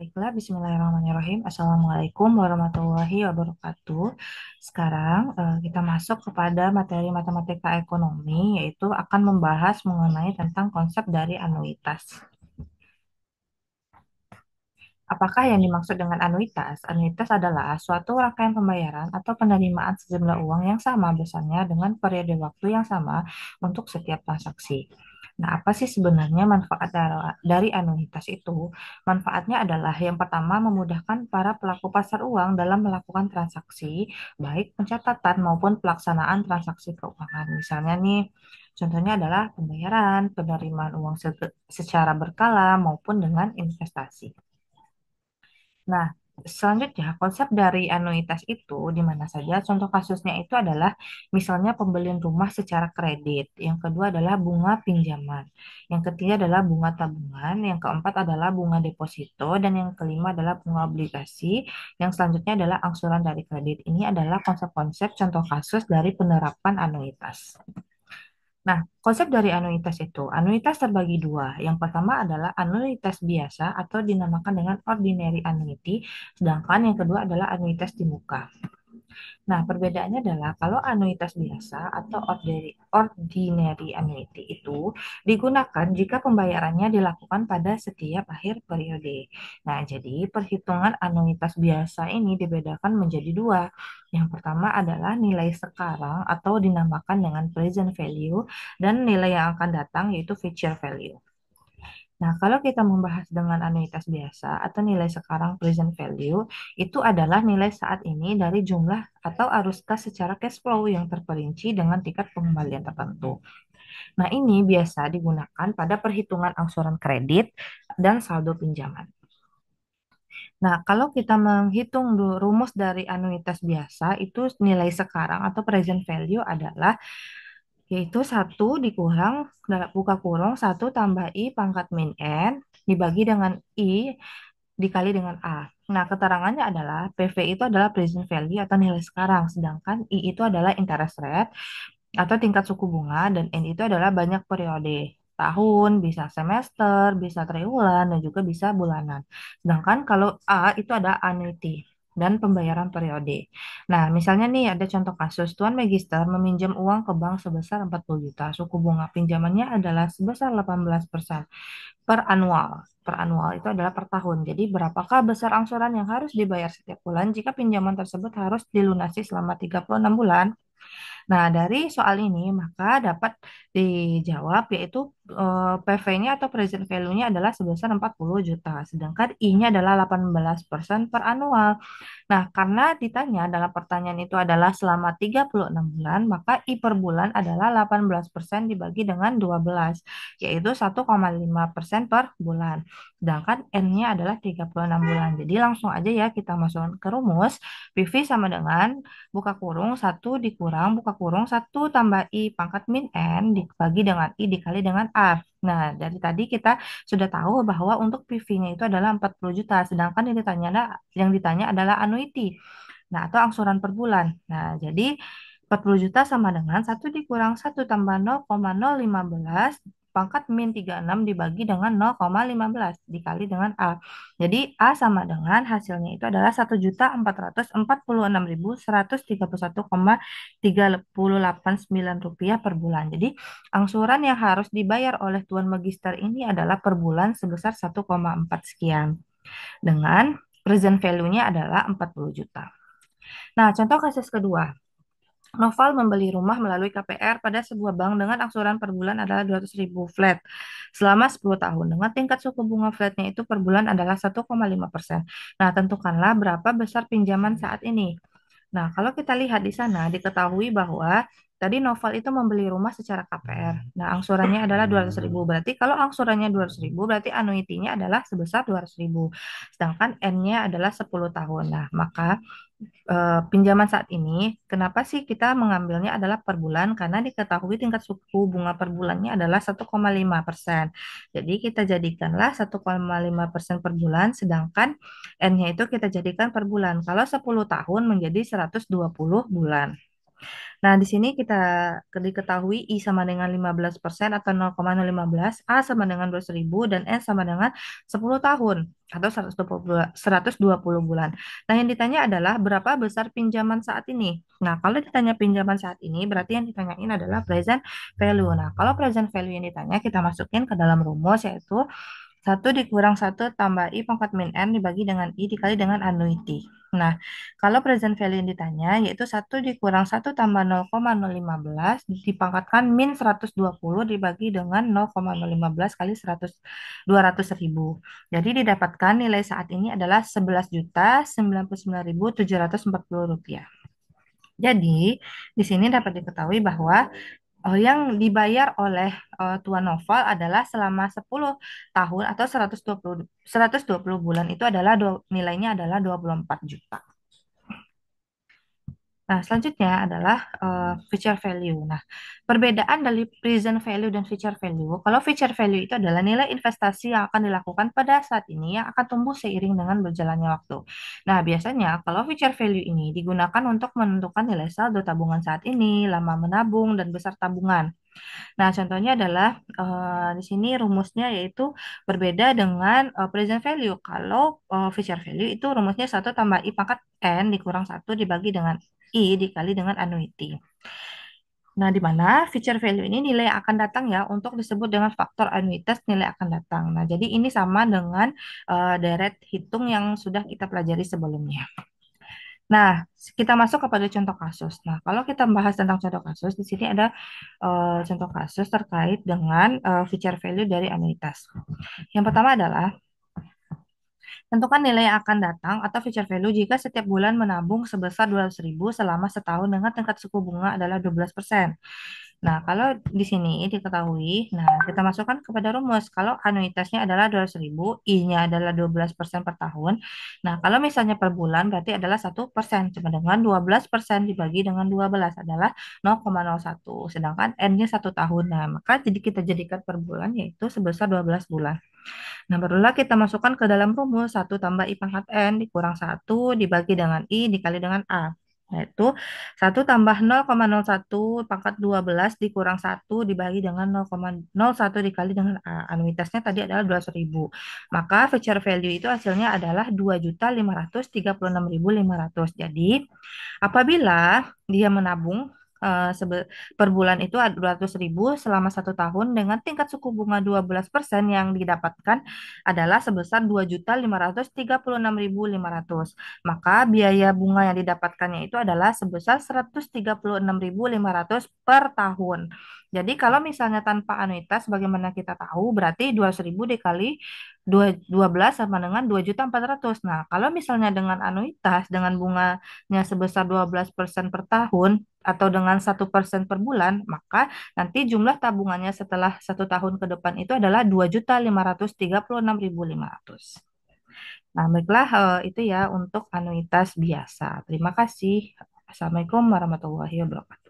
Baiklah, bismillahirrahmanirrahim. Assalamualaikum warahmatullahi wabarakatuh. Sekarang kita masuk kepada materi matematika ekonomi, yaitu akan membahas mengenai tentang konsep dari anuitas. Apakah yang dimaksud dengan anuitas? Anuitas adalah suatu rangkaian pembayaran atau penerimaan sejumlah uang yang sama besarnya dengan periode waktu yang sama untuk setiap transaksi. Nah, apa sih sebenarnya manfaat dari anuitas itu? Manfaatnya adalah yang pertama memudahkan para pelaku pasar uang dalam melakukan transaksi, baik pencatatan maupun pelaksanaan transaksi keuangan. Misalnya nih, contohnya adalah pembayaran, penerimaan uang secara berkala maupun dengan investasi. Nah, selanjutnya konsep dari anuitas itu di mana saja contoh kasusnya itu adalah misalnya pembelian rumah secara kredit, yang kedua adalah bunga pinjaman, yang ketiga adalah bunga tabungan, yang keempat adalah bunga deposito, dan yang kelima adalah bunga obligasi, yang selanjutnya adalah angsuran dari kredit. Ini adalah konsep-konsep contoh kasus dari penerapan anuitas. Nah, konsep dari anuitas itu, anuitas terbagi dua. Yang pertama adalah anuitas biasa atau dinamakan dengan ordinary annuity, sedangkan yang kedua adalah anuitas di muka. Nah, perbedaannya adalah kalau anuitas biasa atau ordinary annuity itu digunakan jika pembayarannya dilakukan pada setiap akhir periode. Nah, jadi perhitungan anuitas biasa ini dibedakan menjadi dua. Yang pertama adalah nilai sekarang atau dinamakan dengan present value dan nilai yang akan datang yaitu future value. Nah, kalau kita membahas dengan anuitas biasa atau nilai sekarang present value, itu adalah nilai saat ini dari jumlah atau arus kas secara cash flow yang terperinci dengan tingkat pengembalian tertentu. Nah, ini biasa digunakan pada perhitungan angsuran kredit dan saldo pinjaman. Nah, kalau kita menghitung rumus dari anuitas biasa, itu nilai sekarang atau present value adalah yaitu satu dikurang buka kurung satu tambah I pangkat min N dibagi dengan I dikali dengan A. Nah, keterangannya adalah PV itu adalah present value atau nilai sekarang, sedangkan I itu adalah interest rate atau tingkat suku bunga, dan N itu adalah banyak periode. Tahun, bisa semester, bisa triwulan, dan juga bisa bulanan. Sedangkan kalau A itu ada annuity dan pembayaran periode. Nah, misalnya nih ada contoh kasus, Tuan Magister meminjam uang ke bank sebesar 40 juta. Suku bunga pinjamannya adalah sebesar 18% per annual. Per annual itu adalah per tahun. Jadi berapakah besar angsuran yang harus dibayar setiap bulan jika pinjaman tersebut harus dilunasi selama 36 bulan? Nah, dari soal ini maka dapat dijawab yaitu PV-nya atau present value-nya adalah sebesar 40 juta, sedangkan I-nya adalah 18% per annual. Nah, karena ditanya dalam pertanyaan itu adalah selama 36 bulan, maka I per bulan adalah 18% dibagi dengan 12, yaitu 1,5% per bulan. Sedangkan N-nya adalah 36 bulan. Jadi langsung aja ya kita masukkan ke rumus. PV sama dengan buka kurung satu dikurang buka kurung satu tambah I pangkat min N dibagi dengan I dikali dengan R. Nah, dari tadi kita sudah tahu bahwa untuk PV-nya itu adalah 40 juta, sedangkan yang ditanya adalah annuity. Nah, atau angsuran per bulan. Nah, jadi 40 juta sama dengan satu dikurang satu tambah 0,015 pangkat min 36 dibagi dengan 0,15 dikali dengan A. Jadi A sama dengan hasilnya itu adalah 1.446.131,389 rupiah per bulan. Jadi angsuran yang harus dibayar oleh Tuan Magister ini adalah per bulan sebesar 1,4 sekian. Dengan present value-nya adalah 40 juta. Nah, contoh kasus kedua. Noval membeli rumah melalui KPR pada sebuah bank dengan angsuran per bulan adalah 200.000 flat selama 10 tahun dengan tingkat suku bunga flatnya itu per bulan adalah 1,5%. Nah, tentukanlah berapa besar pinjaman saat ini. Nah, kalau kita lihat di sana, diketahui bahwa tadi Noval itu membeli rumah secara KPR. Nah, angsurannya adalah 200.000. Berarti kalau angsurannya 200.000, berarti anuitinya adalah sebesar 200.000. Sedangkan N-nya adalah 10 tahun. Nah, maka pinjaman saat ini, kenapa sih kita mengambilnya adalah per bulan? Karena diketahui tingkat suku bunga per bulannya adalah 1,5%. Jadi kita jadikanlah 1,5% per bulan, sedangkan N-nya itu kita jadikan per bulan. Kalau 10 tahun menjadi 120 bulan. Nah, di sini kita diketahui I sama dengan 15% atau 0,015, A sama dengan 200.000, dan N sama dengan 10 tahun atau 120 bulan. Nah, yang ditanya adalah berapa besar pinjaman saat ini. Nah, kalau ditanya pinjaman saat ini, berarti yang ditanyain adalah present value. Nah, kalau present value yang ditanya, kita masukin ke dalam rumus, yaitu satu dikurang satu tambah I pangkat min N dibagi dengan I dikali dengan annuity. Nah, kalau present value yang ditanya, yaitu satu dikurang satu tambah 0,015 dipangkatkan min 120 dibagi dengan 0,015 kali 200.000. Jadi didapatkan nilai saat ini adalah 11.099.740 rupiah. Jadi, di sini dapat diketahui bahwa yang dibayar oleh Tuan Noval adalah selama 10 tahun atau 120 bulan itu adalah nilainya adalah 24 juta. Nah, selanjutnya adalah future value. Nah, perbedaan dari present value dan future value. Kalau future value itu adalah nilai investasi yang akan dilakukan pada saat ini yang akan tumbuh seiring dengan berjalannya waktu. Nah, biasanya kalau future value ini digunakan untuk menentukan nilai saldo tabungan saat ini, lama menabung, dan besar tabungan. Nah, contohnya adalah di sini rumusnya yaitu berbeda dengan present value. Kalau future value itu rumusnya satu tambah I pangkat N dikurang satu dibagi dengan I dikali dengan annuity. Nah, di mana future value ini nilai yang akan datang ya untuk disebut dengan faktor anuitas nilai akan datang. Nah, jadi ini sama dengan deret hitung yang sudah kita pelajari sebelumnya. Nah, kita masuk kepada contoh kasus. Nah, kalau kita membahas tentang contoh kasus, di sini ada contoh kasus terkait dengan future value dari anuitas. Yang pertama adalah tentukan nilai yang akan datang atau future value jika setiap bulan menabung sebesar 200.000 selama setahun dengan tingkat suku bunga adalah 12%. Nah, kalau di sini diketahui, nah kita masukkan kepada rumus. Kalau anuitasnya adalah 200.000, I-nya adalah 12% per tahun. Nah, kalau misalnya per bulan berarti adalah 1%, sama dengan 12% dibagi dengan 12 adalah 0,01. Sedangkan N-nya 1 tahun. Nah, maka jadi kita jadikan per bulan yaitu sebesar 12 bulan. Nah, barulah kita masukkan ke dalam rumus satu tambah I pangkat N dikurang satu dibagi dengan I dikali dengan A. Yaitu satu tambah 0,01 pangkat 12 dikurang satu dibagi dengan 0,01 dikali dengan A. Anuitasnya tadi adalah 200.000. Maka future value itu hasilnya adalah 2.536.500. Jadi, apabila dia menabung per bulan itu 200.000 selama 1 tahun dengan tingkat suku bunga 12% yang didapatkan adalah sebesar 2.536.500. Maka biaya bunga yang didapatkannya itu adalah sebesar 136.500 per tahun. Jadi kalau misalnya tanpa anuitas, bagaimana kita tahu? Berarti 200.000 dikali 12 sama dengan 2.400.000. Nah, kalau misalnya dengan anuitas, dengan bunganya sebesar 12% per tahun, atau dengan 1% per bulan, maka nanti jumlah tabungannya setelah 1 tahun ke depan itu adalah 2.536.500. Nah, baiklah itu ya untuk anuitas biasa. Terima kasih. Assalamualaikum warahmatullahi wabarakatuh.